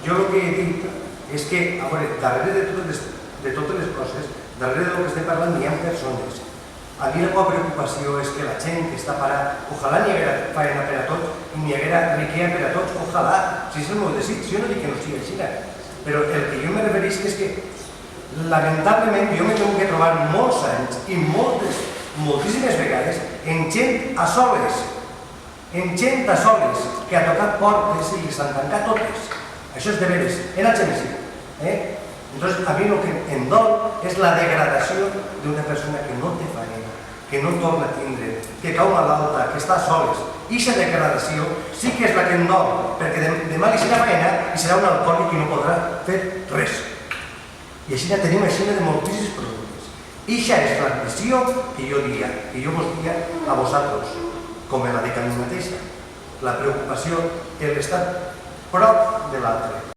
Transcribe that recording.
jo el que he dit és que, a veure, darrere de totes les coses, darrere del que estem parlant hi ha persones. A mi la meva preocupació és que la gent que està parada, ojalà n'hi haguera feina per a tots i n'hi haguera riquesa per a tots, ojalà, si és el meu desig, jo no dic que no sigui així, però el que jo me referisc és que lamentablement jo m'he tingut que trobar molts anys i moltíssimes vegades en gent a soles, que ha tocat portes i les han tancat totes. Això és de veres, en el gemesí. Entonces, a mi el que em dol és la degradació d'una persona que no té feina, que no torna a tindre, que cau malalta, que està soles. I aquesta degradació sí que és la que em dol, perquè demà li serà feina i serà un alcohòlic i no podrà fer res. I així tenim de moltíssims productes. I aquesta és la visió que jo diria, que jo vos diria a vosaltres, com la de mi mateixa, la preocupació, l'estar prop de l'altre.